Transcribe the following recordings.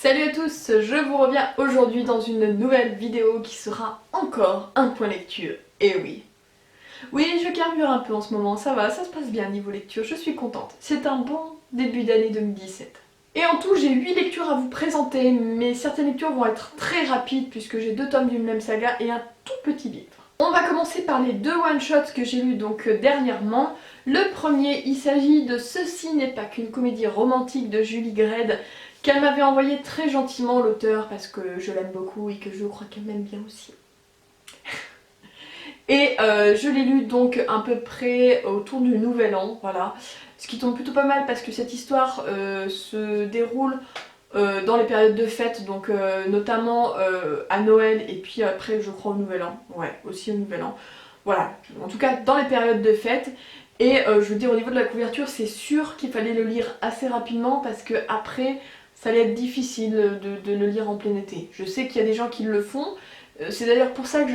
Salut à tous, je vous reviens aujourd'hui dans une nouvelle vidéo qui sera encore un point lecture. Et oui. Oui, je carbure un peu en ce moment, ça va, ça se passe bien niveau lecture, je suis contente. C'est un bon début d'année 2017. Et en tout, j'ai 8 lectures à vous présenter, mais certaines lectures vont être très rapides puisque j'ai 2 tomes d'une même saga et un tout petit livre. On va commencer par les 2 one-shots que j'ai lus donc dernièrement. Le premier, il s'agit de Ceci n'est pas qu'une comédie romantique de Julie Gredd, qu'elle m'avait envoyé très gentiment, l'auteur, parce que je l'aime beaucoup et que je crois qu'elle m'aime bien aussi. Et je l'ai lu donc à peu près autour du Nouvel An, voilà. Ce qui tombe plutôt pas mal parce que cette histoire se déroule dans les périodes de fête, donc notamment à Noël et puis après je crois au Nouvel An, ouais, aussi au Nouvel An. Voilà, en tout cas dans les périodes de fête. Et je veux dire au niveau de la couverture, c'est sûr qu'il fallait le lire assez rapidement parce que après ça allait être difficile de le lire en plein été. Je sais qu'il y a des gens qui le font. C'est d'ailleurs pour ça que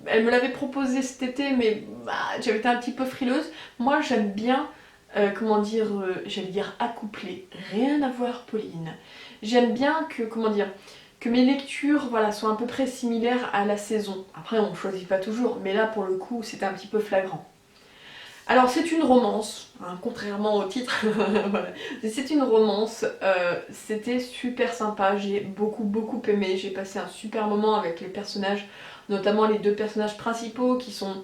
elle me l'avait proposé cet été, mais bah, j'avais été un petit peu frileuse. Moi j'aime bien, comment dire, j'allais dire accoupler, rien à voir Pauline. J'aime bien que, comment dire, que mes lectures voilà, soient à peu près similaires à la saison. Après on ne choisit pas toujours, mais là pour le coup c'était un petit peu flagrant. Alors c'est une romance, hein, contrairement au titre, voilà. C'est une romance, c'était super sympa, j'ai beaucoup aimé, j'ai passé un super moment avec les personnages, notamment les 2 personnages principaux qui sont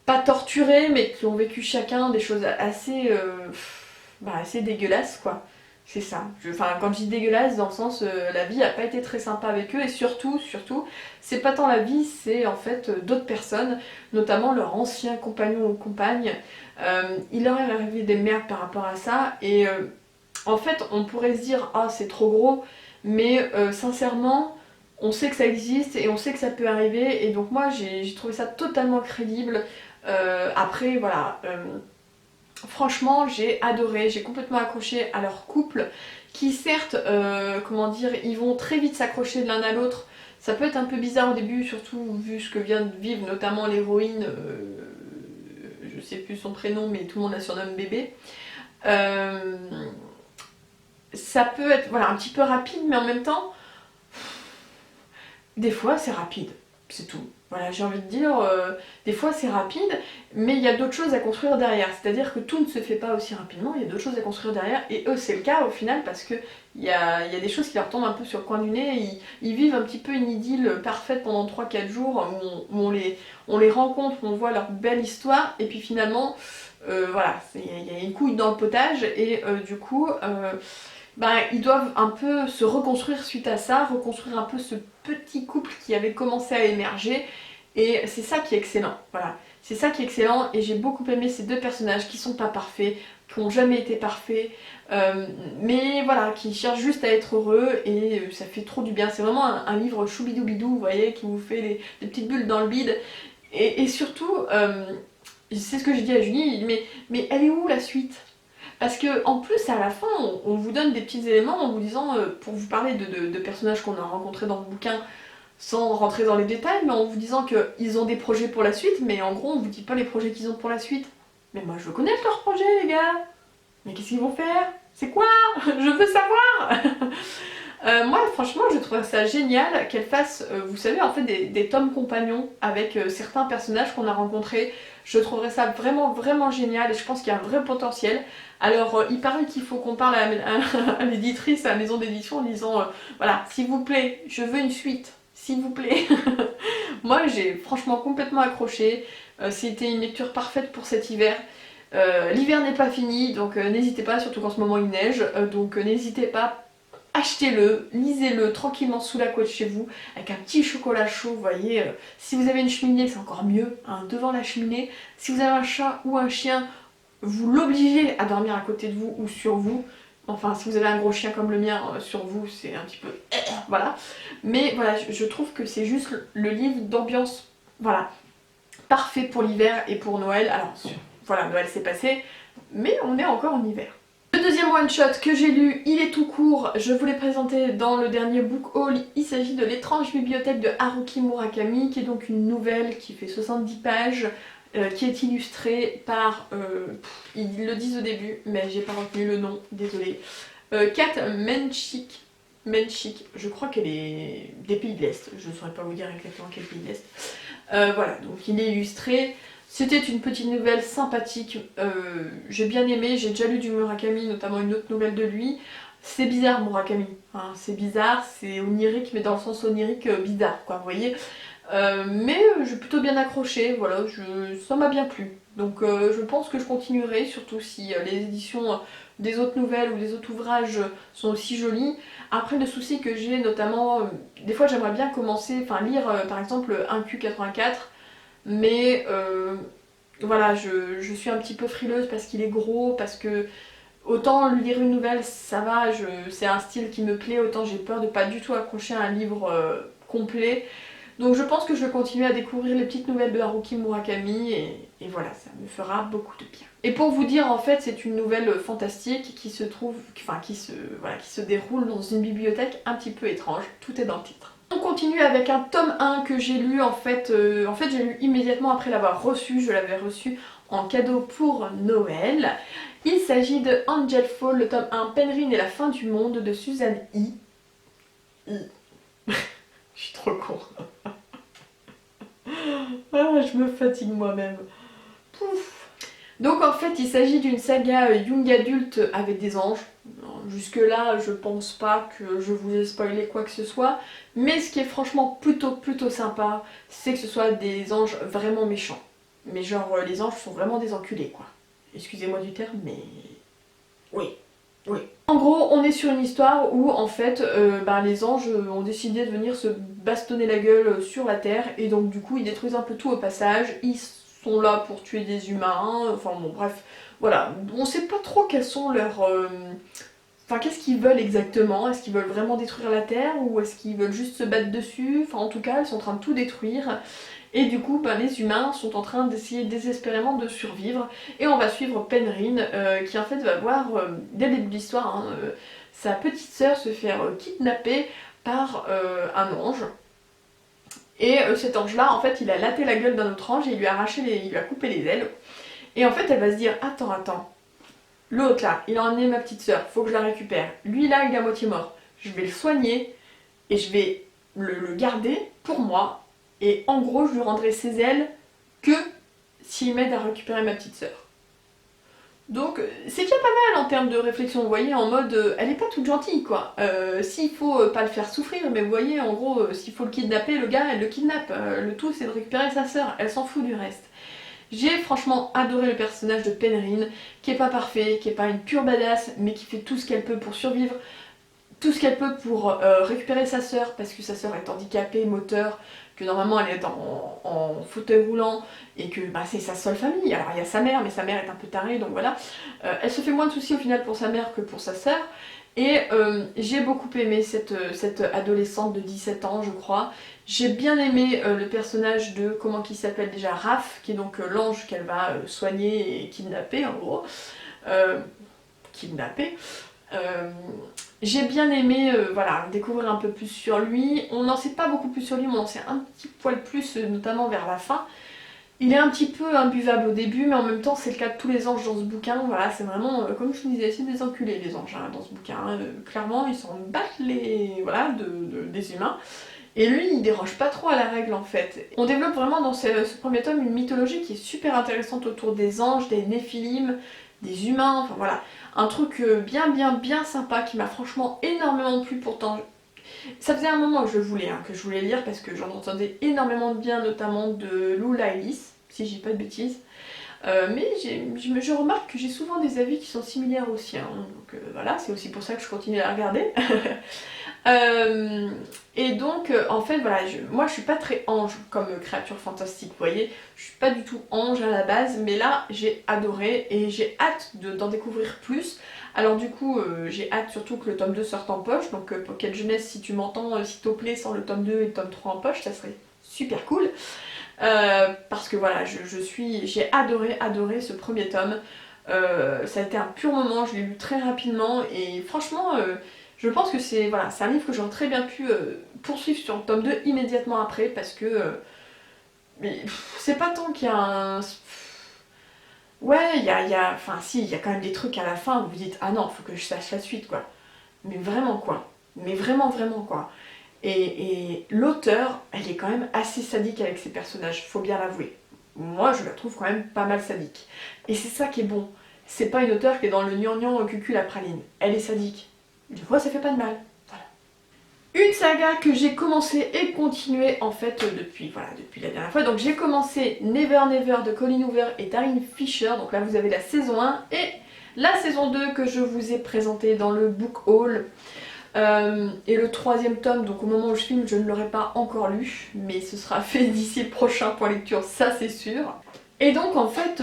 pas torturés mais qui ont vécu chacun des choses assez, assez dégueulasses quoi. C'est ça. Enfin, quand je dis dégueulasse, dans le sens, la vie a pas été très sympa avec eux, et surtout, c'est pas tant la vie, c'est en fait d'autres personnes, notamment leurs anciens compagnons ou compagnes. Il leur est arrivé des merdes par rapport à ça, et en fait, on pourrait se dire, ah, c'est trop gros, mais sincèrement, on sait que ça existe et on sait que ça peut arriver, et donc moi, j'ai trouvé ça totalement crédible. Après, voilà. Franchement, j'ai adoré, j'ai complètement accroché à leur couple, qui certes, comment dire, ils vont très vite s'accrocher de l'un à l'autre. Ça peut être un peu bizarre au début, surtout vu ce que vient de vivre notamment l'héroïne, je sais plus son prénom, mais tout le monde la surnomme bébé. Euh, Ça peut être voilà, un petit peu rapide, mais en même temps, des fois c'est rapide, c'est tout. Voilà, j'ai envie de dire, des fois c'est rapide, mais il y a d'autres choses à construire derrière. C'est-à-dire que tout ne se fait pas aussi rapidement, il y a d'autres choses à construire derrière, et eux c'est le cas au final, parce que il y a des choses qui leur tombent un peu sur le coin du nez, ils vivent un petit peu une idylle parfaite pendant 3-4 jours, où on les rencontre, on voit leur belle histoire, et puis finalement, voilà, il y a une couille dans le potage, et du coup... ils doivent un peu se reconstruire suite à ça, reconstruire un peu ce petit couple qui avait commencé à émerger, et c'est ça qui est excellent, voilà. C'est ça qui est excellent, et j'ai beaucoup aimé ces 2 personnages qui sont pas parfaits, qui n'ont jamais été parfaits, mais voilà, qui cherchent juste à être heureux, et ça fait trop du bien. C'est vraiment un livre choubidoubidou, vous voyez, qui vous fait des petites bulles dans le bide, et surtout, c'est ce que j'ai dit à Julie, mais elle est où la suite? Parce que en plus à la fin on vous donne des petits éléments en vous disant, pour vous parler de personnages qu'on a rencontrés dans le bouquin sans rentrer dans les détails, mais en vous disant qu'ils ont des projets pour la suite, mais en gros on vous dit pas les projets qu'ils ont pour la suite. Mais moi je veux connaître leurs projets les gars. Mais qu'est-ce qu'ils vont faire? C'est quoi? Je veux savoir. Moi franchement je trouve ça génial qu'elle fasse, vous savez en fait des tomes compagnons avec certains personnages qu'on a rencontrés. Je trouverais ça vraiment génial, et je pense qu'il y a un vrai potentiel. Alors il paraît qu'il faut qu'on parle à l'éditrice, à la maison d'édition en disant voilà, s'il vous plaît, je veux une suite, s'il vous plaît. Moi j'ai franchement complètement accroché, c'était une lecture parfaite pour cet hiver. L'hiver n'est pas fini, donc n'hésitez pas, surtout qu'en ce moment il neige, donc n'hésitez pas, achetez-le, lisez-le tranquillement sous la couette chez vous, avec un petit chocolat chaud, vous voyez. Si vous avez une cheminée, c'est encore mieux, hein, devant la cheminée. Si vous avez un chat ou un chien, vous l'obligez à dormir à côté de vous ou sur vous. Enfin, si vous avez un gros chien comme le mien sur vous, c'est un petit peu... voilà. Mais voilà, je trouve que c'est juste le livre d'ambiance, voilà, parfait pour l'hiver et pour Noël. Alors, voilà, Noël s'est passé, mais on est encore en hiver. Le deuxième one-shot que j'ai lu, il est tout court, je vous l'ai présenté dans le dernier book haul. Il s'agit de L'étrange bibliothèque de Haruki Murakami, qui est donc une nouvelle qui fait 70 pages, qui est illustrée par, ils le disent au début, mais j'ai pas retenu le nom, désolée, Kat Menchik. Menchik. Je crois qu'elle est des pays de l'Est. Je ne saurais pas vous dire exactement quel pays de l'Est. Voilà, donc il est illustré. C'était une petite nouvelle sympathique. J'ai bien aimé. J'ai déjà lu du Murakami, notamment une autre nouvelle de lui. C'est bizarre Murakami. Hein, c'est bizarre, c'est onirique, mais dans le sens onirique bizarre, quoi, vous voyez. Mais j'ai plutôt bien accroché, voilà, ça m'a bien plu. Donc je pense que je continuerai, surtout si les éditions des autres nouvelles ou des autres ouvrages sont aussi jolies. Après le souci que j'ai notamment, des fois j'aimerais bien commencer, enfin lire par exemple un Q84, mais voilà, je suis un petit peu frileuse parce qu'il est gros, parce que autant lire une nouvelle ça va, c'est un style qui me plaît, autant j'ai peur de pas du tout accrocher à un livre complet. Donc je pense que je vais continuer à découvrir les petites nouvelles de Haruki Murakami et voilà, ça me fera beaucoup de bien. Et pour vous dire, en fait, c'est une nouvelle fantastique qui se trouve, enfin voilà, qui se déroule dans une bibliothèque un petit peu étrange. Tout est dans le titre. On continue avec un tome 1 que j'ai lu en fait j'ai lu immédiatement après l'avoir reçu, je l'avais reçu en cadeau pour Noël. Il s'agit de Angel Fall, le tome 1, Penryn et la fin du monde de Suzanne I. Je suis trop con. Ah, je me fatigue moi-même. Pouf. Donc en fait, il s'agit d'une saga young adulte avec des anges. Jusque là, je pense pas que je vous ai spoilé quoi que ce soit. Mais ce qui est franchement plutôt sympa, c'est que ce soit des anges vraiment méchants. Mais genre, les anges sont vraiment des enculés, quoi. Excusez-moi du terme, mais... Oui. Oui. En gros, on est sur une histoire où en fait les anges ont décidé de venir se bastonner la gueule sur la Terre et donc du coup ils détruisent un peu tout au passage. Ils sont là pour tuer des humains, enfin bon bref, voilà. On sait pas trop quels sont leurs... Enfin qu'est-ce qu'ils veulent exactement. Est-ce qu'ils veulent vraiment détruire la Terre ou est-ce qu'ils veulent juste se battre dessus? Enfin en tout cas ils sont en train de tout détruire. Et du coup, les humains sont en train d'essayer désespérément de survivre. Et on va suivre Penryn, qui en fait va voir, dès le début de l'histoire, hein, sa petite sœur se faire kidnapper par un ange. Et cet ange-là, en fait, il a laté la gueule d'un autre ange et il lui a coupé les ailes. Et en fait, elle va se dire, attends, l'autre là, il a emmené ma petite sœur, faut que je la récupère. Lui là, il est à moitié mort. Je vais le soigner et je vais le garder pour moi. Et en gros, je lui rendrai ses ailes que s'il m'aide à récupérer ma petite sœur. Donc c'est déjà pas mal en termes de réflexion, vous voyez, en mode, elle est pas toute gentille quoi. S'il faut pas le faire souffrir, mais vous voyez, en gros, s'il faut le kidnapper, le gars, elle le kidnappe. Le tout, c'est de récupérer sa sœur, elle s'en fout du reste. J'ai franchement adoré le personnage de Penryn, qui est pas parfait, qui est pas une pure badass, mais qui fait tout ce qu'elle peut pour survivre, tout ce qu'elle peut pour récupérer sa sœur, parce que sa sœur est handicapée, moteur, que normalement elle est en fauteuil roulant, et que c'est sa seule famille. Alors il y a sa mère, mais sa mère est un peu tarée, donc voilà. Elle se fait moins de soucis au final pour sa mère que pour sa sœur. Et j'ai beaucoup aimé cette adolescente de 17 ans, je crois. J'ai bien aimé le personnage de, comment il s'appelle déjà, Raph, qui est donc l'ange qu'elle va soigner et kidnapper, en gros. Kidnapper. J'ai bien aimé voilà, découvrir un peu plus sur lui. On n'en sait pas beaucoup plus sur lui, mais on en sait un petit poil plus, notamment vers la fin. Il est un petit peu imbuvable au début, mais en même temps c'est le cas de tous les anges dans ce bouquin. Voilà, c'est vraiment, comme je vous disais, c'est des enculés les anges dans ce bouquin. Clairement, ils s'en battent voilà, des humains. Et lui, il déroge pas trop à la règle en fait. On développe vraiment dans ce premier tome une mythologie qui est super intéressante autour des anges, des néphilim, des humains, enfin voilà. Un truc bien sympa qui m'a franchement énormément plu pourtant. Ça faisait un moment que je voulais lire parce que j'en entendais énormément de bien, notamment de Lou Lailis, si je dis pas de bêtises. Mais je remarque que j'ai souvent des avis qui sont similaires aux siens, donc voilà, c'est aussi pour ça que je continue à la regarder. Et donc en fait voilà, moi je suis pas très ange comme créature fantastique, vous voyez, je suis pas du tout ange à la base, mais là j'ai adoré et j'ai hâte d'en découvrir plus. Alors du coup j'ai hâte surtout que le tome 2 sorte en poche, donc Pocket Jeunesse si tu m'entends, s'il te plaît, sors le tome 2 et le tome 3 en poche, ça serait super cool. Parce que voilà, j'ai adoré ce premier tome. Ça a été un pur moment, je l'ai lu très rapidement et franchement je pense que c'est voilà, un livre que j'aurais très bien pu poursuivre sur le tome 2 immédiatement après parce que c'est pas tant qu'il y a un... Ouais, enfin si, il y a quand même des trucs à la fin où vous dites ah non, faut que je sache la suite quoi. Mais vraiment quoi. Mais vraiment, vraiment, quoi. Et l'auteur, elle est quand même assez sadique avec ses personnages, faut bien l'avouer. Moi, je la trouve quand même pas mal sadique. Et c'est ça qui est bon. C'est pas une auteure qui est dans le gnangnan au cucul la praline. Elle est sadique. Des fois, ça fait pas de mal. Voilà. Une saga que j'ai commencé et continué en fait depuis la dernière fois. Donc j'ai commencé Never Never de Colleen Hoover et Taryn Fisher. Donc là, vous avez la saison 1 et la saison 2 que je vous ai présentée dans le book haul. Et le troisième tome, donc au moment où je filme, je ne l'aurai pas encore lu, mais ce sera fait d'ici le prochain point lecture, ça c'est sûr. Et donc en fait,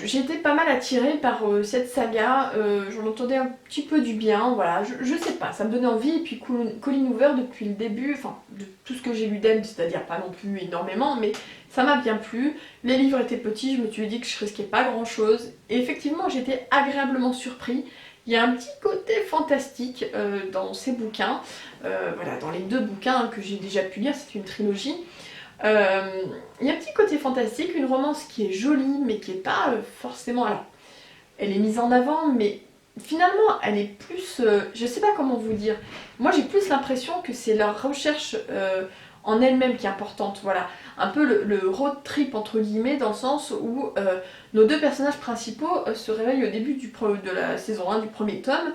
j'étais pas mal attirée par cette saga, j'en entendais un petit peu du bien, voilà, je sais pas, ça me donnait envie, et puis Colleen Hoover depuis le début, enfin de tout ce que j'ai lu d'elle, c'est-à-dire pas non plus énormément, mais ça m'a bien plu, les livres étaient petits, je me suis dit que je risquais pas grand chose, et effectivement j'étais agréablement surpris. Il y a un petit côté fantastique dans ces bouquins, voilà, dans les deux bouquins que j'ai déjà pu lire, c'est une trilogie. Il y a un petit côté fantastique, une romance qui est jolie, mais qui est pas forcément... Alors, elle est mise en avant, mais finalement, elle est plus... je sais pas comment vous dire. Moi, j'ai plus l'impression que c'est leur recherche en elle-même qui est importante, voilà. Un peu le road trip, entre guillemets, dans le sens où nos deux personnages principaux se réveillent au début de la saison 1 du premier tome.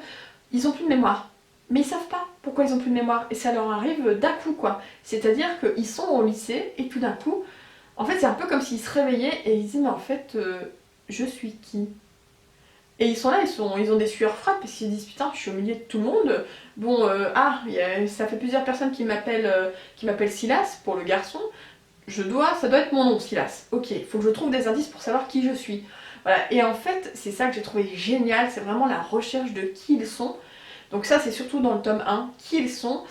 Ils ont plus de mémoire. Mais ils savent pas pourquoi ils ont plus de mémoire. Et ça leur arrive d'un coup, quoi. C'est-à-dire qu'ils sont au lycée et tout d'un coup, en fait, c'est un peu comme s'ils se réveillaient et ils disaient, mais en fait, je suis qui? Et ils sont là, ils ont des sueurs froides parce qu'ils se disent, putain, je suis au milieu de tout le monde. Bon, ça fait plusieurs personnes qui m'appellent Silas pour le garçon. Ça doit être mon nom, Silas. Ok, il faut que je trouve des indices pour savoir qui je suis. Voilà, et en fait, c'est ça que j'ai trouvé génial, c'est vraiment la recherche de qui ils sont. Donc ça, c'est surtout dans le tome 1, qui ils sont.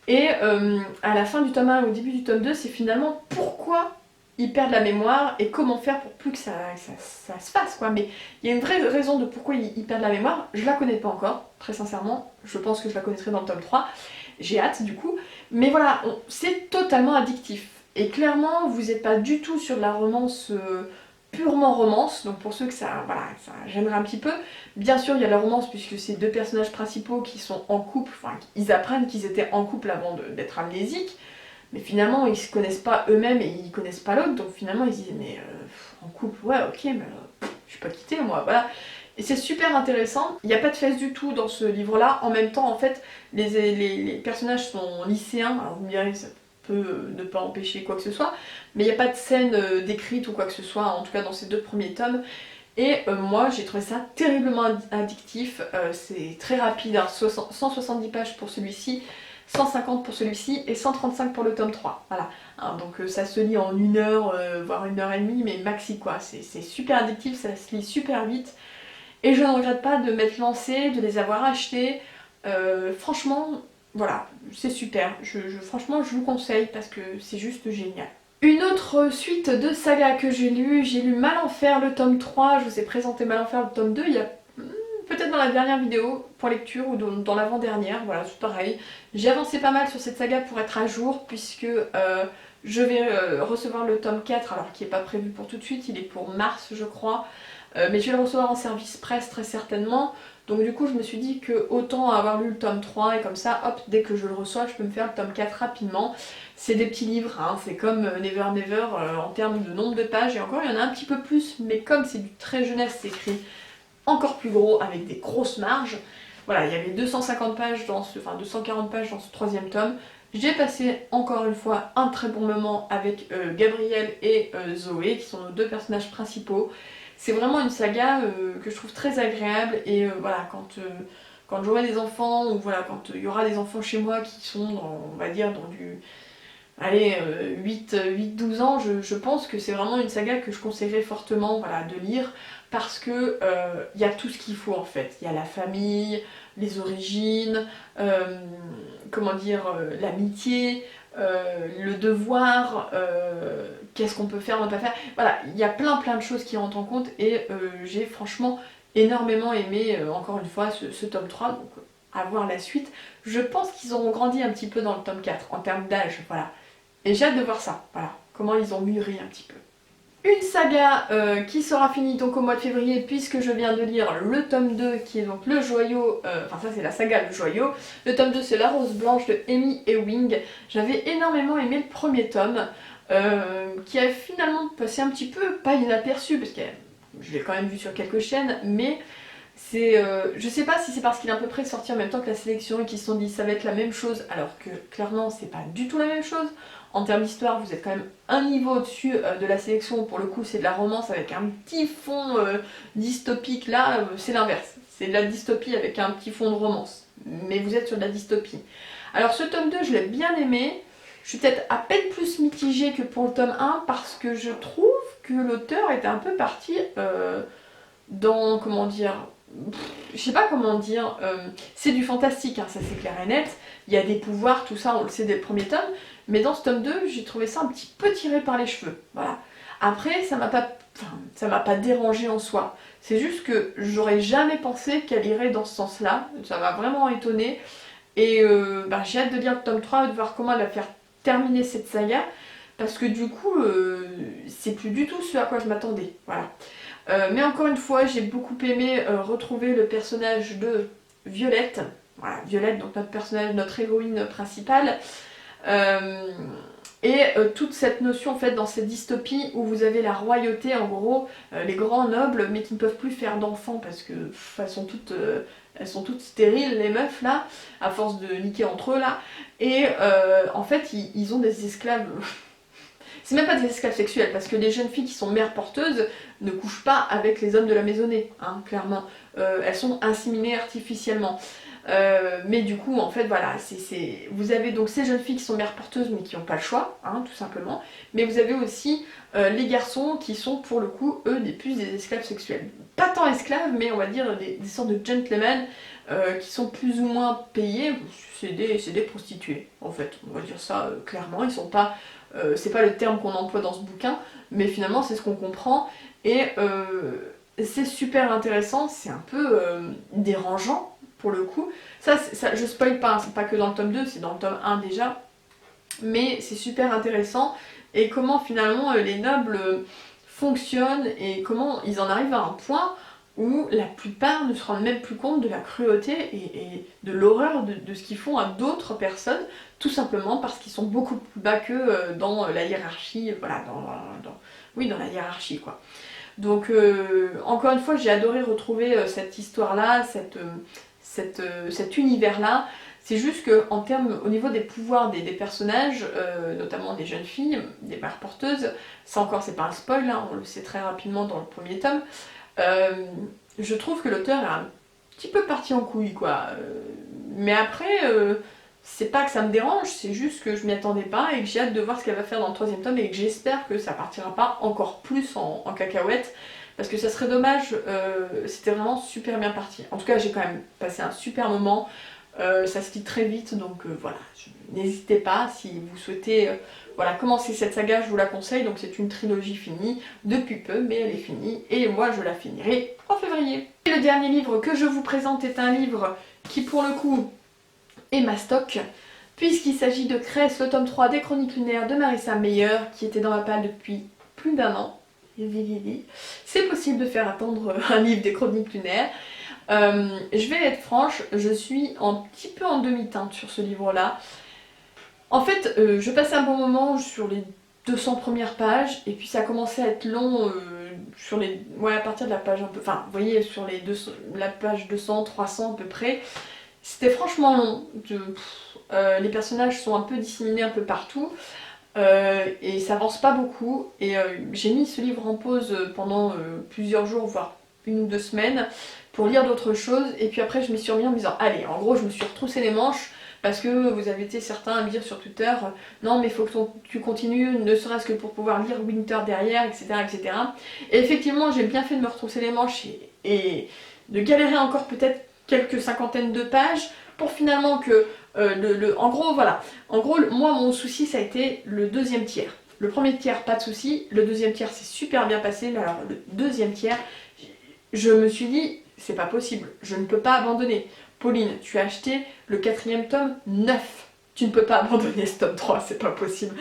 Et à la fin du tome 1 et au début du tome 2, c'est finalement pourquoi ils perdent la mémoire et comment faire pour plus que ça se fasse, quoi. Mais il y a une vraie raison de pourquoi ils perdent la mémoire. Je la connais pas encore, très sincèrement. Je pense que je la connaîtrai dans le tome 3. J'ai hâte, du coup. Mais voilà, c'est totalement addictif. Et clairement, vous n'êtes pas du tout sur de la romance purement romance, donc pour ceux que ça gênerait un petit peu. Bien sûr, il y a la romance puisque c'est deux personnages principaux qui sont en couple, enfin, ils apprennent qu'ils étaient en couple avant d'être amnésiques, mais finalement, ils se connaissent pas eux-mêmes et ils connaissent pas l'autre, donc finalement, ils se disent, mais en couple, ouais, ok, mais je suis pas quittée, moi, voilà. Et c'est super intéressant, il n'y a pas de fesses du tout dans ce livre-là, en même temps, en fait, les personnages sont lycéens, alors vous me direz, ça peut ne pas empêcher quoi que ce soit, mais il n'y a pas de scène décrite ou quoi que ce soit, en tout cas dans ces deux premiers tomes. Et moi j'ai trouvé ça terriblement addictif, c'est très rapide, hein, 170 pages pour celui-ci, 150 pour celui-ci et 135 pour le tome 3. Voilà, hein, donc ça se lit en 1 heure, voire 1 heure et demie, mais maxi quoi, c'est super addictif, ça se lit super vite. Et je ne regrette pas de m'être lancée, de les avoir achetés, franchement, voilà, c'est super, franchement je vous conseille parce que c'est juste génial. Une autre suite de saga que j'ai lu Malenfer le tome 3, je vous ai présenté Malenfer le tome 2 il y a peut-être dans la dernière vidéo pour lecture ou dans l'avant-dernière, voilà c'est pareil. J'ai avancé pas mal sur cette saga pour être à jour puisque je vais recevoir le tome 4, alors qui n'est pas prévu pour tout de suite, il est pour mars je crois, mais je vais le recevoir en service presse très certainement. Donc du coup je me suis dit que autant avoir lu le tome 3 et comme ça, hop, dès que je le reçois, je peux me faire le tome 4 rapidement. C'est des petits livres, hein, c'est comme Never Never en termes de nombre de pages, et encore il y en a un petit peu plus, mais comme c'est du très jeunesse, c'est écrit encore plus gros, avec des grosses marges. Voilà, il y avait 250 pages enfin 240 pages dans ce troisième tome. J'ai passé encore une fois un très bon moment avec Gabriel et Zoé, qui sont nos deux personnages principaux. C'est vraiment une saga que je trouve très agréable et voilà, quand j'aurai des enfants, ou voilà, quand il y aura des enfants chez moi qui sont, on va dire, dans du... Allez, 8-12 ans, je pense que c'est vraiment une saga que je conseillerais fortement voilà, de lire parce que y a tout ce qu'il faut en fait. Il y a la famille, les origines, comment dire, l'amitié, le devoir, qu'est-ce qu'on peut faire, on ne peut pas faire. Voilà, il y a plein de choses qui rentrent en compte et j'ai franchement énormément aimé, encore une fois, ce tome 3. Donc, à voir la suite. Je pense qu'ils auront grandi un petit peu dans le tome 4 en termes d'âge, voilà. Et j'ai hâte de voir ça, voilà, comment ils ont mûri un petit peu. Une saga qui sera finie donc au mois de février puisque je viens de lire le tome 2 qui est donc le joyau, enfin ça c'est la saga le joyau. Le tome 2 c'est La Rose Blanche de Amy Ewing. J'avais énormément aimé le premier tome qui a finalement passé un petit peu, pas inaperçu parce que je l'ai quand même vu sur quelques chaînes, mais c'est, je sais pas si c'est parce qu'il est à peu près sorti en même temps que la sélection et qu'ils se sont dit ça va être la même chose alors que clairement c'est pas du tout la même chose. En termes d'histoire, vous êtes quand même un niveau au-dessus de la sélection. Pour le coup, c'est de la romance avec un petit fond dystopique. Là, c'est l'inverse. C'est de la dystopie avec un petit fond de romance. Mais vous êtes sur de la dystopie. Alors, ce tome 2, je l'ai bien aimé. Je suis peut-être à peine plus mitigée que pour le tome 1 parce que je trouve que l'auteur était un peu parti dans, comment dire, je sais pas comment dire, c'est du fantastique, hein, ça c'est clair et net, il y a des pouvoirs, tout ça, on le sait dès le premier tome, mais dans ce tome 2, j'ai trouvé ça un petit peu tiré par les cheveux, voilà. Après, ça m'a pas dérangé en soi, c'est juste que j'aurais jamais pensé qu'elle irait dans ce sens-là, ça m'a vraiment étonnée, et j'ai hâte de lire le tome 3 et de voir comment elle va faire terminer cette saga, parce que du coup, c'est plus du tout ce à quoi je m'attendais, voilà. Mais encore une fois, j'ai beaucoup aimé retrouver le personnage de Violette. Voilà, Violette, donc notre personnage, notre héroïne principale. Toute cette notion en fait dans cette dystopie où vous avez la royauté, en gros, les grands nobles, mais qui ne peuvent plus faire d'enfants parce que elles sont toutes stériles, les meufs là, à force de niquer entre eux là. Et en fait, ils ont des esclaves. C'est même pas des esclaves sexuels, parce que les jeunes filles qui sont mères porteuses ne couchent pas avec les hommes de la maisonnée, hein, clairement. Elles sont inséminées artificiellement. Mais du coup, en fait, voilà, vous avez donc ces jeunes filles qui sont mères porteuses, mais qui n'ont pas le choix, hein, tout simplement. Mais vous avez aussi les garçons qui sont, pour le coup, eux, plus des esclaves sexuels. Pas tant esclaves, mais on va dire des sortes de gentlemen qui sont plus ou moins payés. C'est des prostituées, en fait. On va dire ça clairement. Ils sont pas... c'est pas le terme qu'on emploie dans ce bouquin, mais finalement c'est ce qu'on comprend, et c'est super intéressant, c'est un peu dérangeant pour le coup. Ça, je spoil pas, hein, c'est pas que dans le tome 2, c'est dans le tome 1 déjà, mais c'est super intéressant, et comment finalement les nobles fonctionnent, et comment ils en arrivent à un point où la plupart ne se rendent même plus compte de la cruauté et de l'horreur de ce qu'ils font à d'autres personnes, tout simplement parce qu'ils sont beaucoup plus bas qu'eux dans la hiérarchie, voilà, oui, dans la hiérarchie, quoi. Donc, encore une fois, j'ai adoré retrouver cette histoire-là, cet univers-là. C'est juste que, en termes, au niveau des pouvoirs des personnages, notamment des jeunes filles, des mères porteuses, ça encore, c'est pas un spoil, hein, on le sait très rapidement dans le premier tome, je trouve que l'auteur est un petit peu parti en couille, quoi. Mais après, c'est pas que ça me dérange, c'est juste que je m'y attendais pas et que j'ai hâte de voir ce qu'elle va faire dans le troisième tome et que j'espère que ça partira pas encore plus en cacahuète. Parce que ça serait dommage, c'était vraiment super bien parti. En tout cas, j'ai quand même passé un super moment. Ça se lit très vite, donc voilà, n'hésitez pas si vous souhaitez voilà, commencer cette saga, je vous la conseille. Donc c'est une trilogie finie depuis peu, mais elle est finie et moi je la finirai en février. Et le dernier livre que je vous présente est un livre qui pour le coup est ma stock, puisqu'il s'agit de Cress, le tome 3 des Chroniques lunaires de Marissa Meyer, qui était dans ma palle depuis plus d'1 an. C'est possible de faire attendre un livre des Chroniques lunaires. Je vais être franche, je suis un petit peu en demi-teinte sur ce livre-là. En fait, je passais un bon moment sur les 200 premières pages, et puis ça a commencé à être long sur les... Ouais, à partir de la page un peu... Enfin, vous voyez, sur la page 200, 300 à peu près. C'était franchement long. Les personnages sont un peu disséminés un peu partout. Et ça avance pas beaucoup. Et j'ai mis ce livre en pause pendant plusieurs jours, voire 1 ou 2 semaines, pour lire d'autres choses. Et puis après, je m'y suis remis en me disant, allez, en gros, je me suis retroussé les manches. Parce que vous avez été certains à me dire sur Twitter, non mais il faut que tu continues, ne serait-ce que pour pouvoir lire Winter derrière, etc. etc. Et effectivement, j'ai bien fait de me retrousser les manches et de galérer encore peut-être quelques cinquantaines de pages pour finalement que en gros voilà, en gros moi mon souci ça a été le deuxième tiers. Le premier tiers pas de souci, le deuxième tiers c'est super bien passé, mais alors le deuxième tiers, je me suis dit c'est pas possible, je ne peux pas abandonner. Pauline, tu as acheté le 4e tome neuf. tu ne peux pas abandonner ce tome 3, c'est pas possible.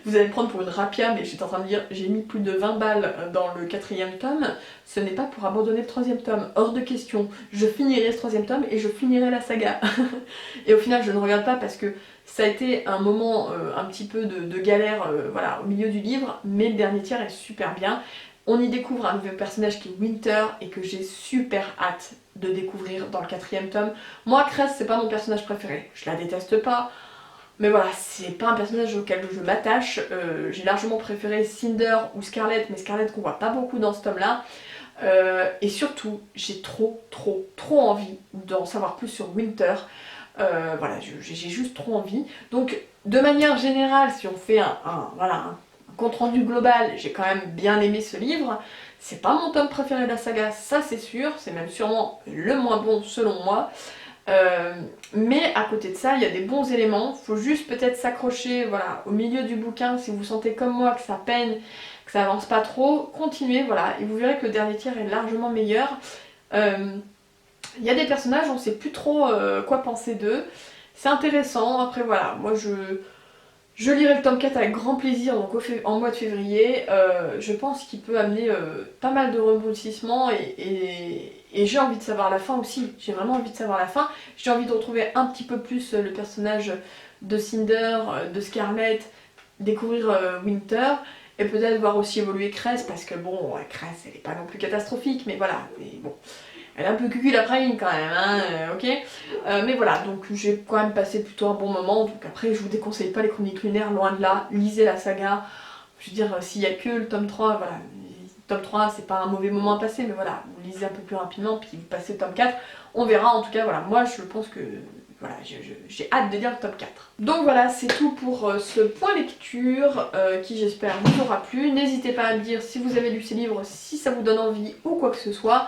Vous allez me prendre pour une rapia, mais j'étais en train de dire, j'ai mis plus de 20 balles dans le 4e tome, ce n'est pas pour abandonner le 3e tome, hors de question. Je finirai ce 3e tome et je finirai la saga. Et au final, je ne regarde pas parce que ça a été un moment un petit peu de galère voilà, au milieu du livre, mais le dernier tiers est super bien. On y découvre un nouveau personnage qui est Winter et que j'ai super hâte de découvrir dans le 4e tome. Moi, Cress, c'est pas mon personnage préféré. Je la déteste pas, mais voilà, c'est pas un personnage auquel je m'attache. J'ai largement préféré Cinder ou Scarlett, mais Scarlett qu'on voit pas beaucoup dans ce tome-là. Et surtout, j'ai trop envie d'en savoir plus sur Winter. Voilà, j'ai juste trop envie. Donc, de manière générale, si on fait voilà, un compte rendu global, j'ai quand même bien aimé ce livre. C'est pas mon tome préféré de la saga, ça c'est sûr, c'est même sûrement le moins bon selon moi. Mais à côté de ça, il y a des bons éléments. Faut juste peut-être s'accrocher voilà, au milieu du bouquin si vous sentez comme moi que ça peine, que ça avance pas trop. Continuez, voilà, et vous verrez que le dernier tiers est largement meilleur. Il y a des personnages, on sait plus trop quoi penser d'eux. C'est intéressant, après voilà, moi je lirai le tome 4 avec grand plaisir donc en mois de février. Je pense qu'il peut amener pas mal de rebondissements et j'ai envie de savoir la fin aussi. J'ai vraiment envie de savoir la fin. J'ai envie de retrouver un petit peu plus le personnage de Cinder, de Scarlett, découvrir Winter et peut-être voir aussi évoluer Cress parce que bon, Cress elle est pas non plus catastrophique mais voilà, mais bon. Elle est un peu cucul la praline quand même, hein, ok. Mais voilà, donc j'ai quand même passé plutôt un bon moment. Donc après, je vous déconseille pas les chroniques lunaires, loin de là. Lisez la saga. Je veux dire, s'il y a que le tome 3, voilà. Le tome 3, c'est pas un mauvais moment à passer, mais voilà, vous lisez un peu plus rapidement, puis vous passez le tome 4. On verra, en tout cas, voilà, moi je pense que... Voilà, j'ai hâte de lire le tome 4. Donc voilà, c'est tout pour ce point lecture qui j'espère vous aura plu. N'hésitez pas à me dire si vous avez lu ces livres, si ça vous donne envie ou quoi que ce soit.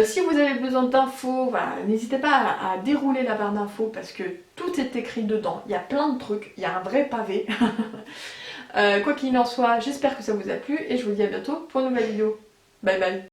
Si vous avez besoin d'infos, voilà, n'hésitez pas à dérouler la barre d'infos parce que tout est écrit dedans. Il y a plein de trucs, il y a un vrai pavé. Quoi qu'il en soit, j'espère que ça vous a plu et je vous dis à bientôt pour une nouvelle vidéo. Bye bye.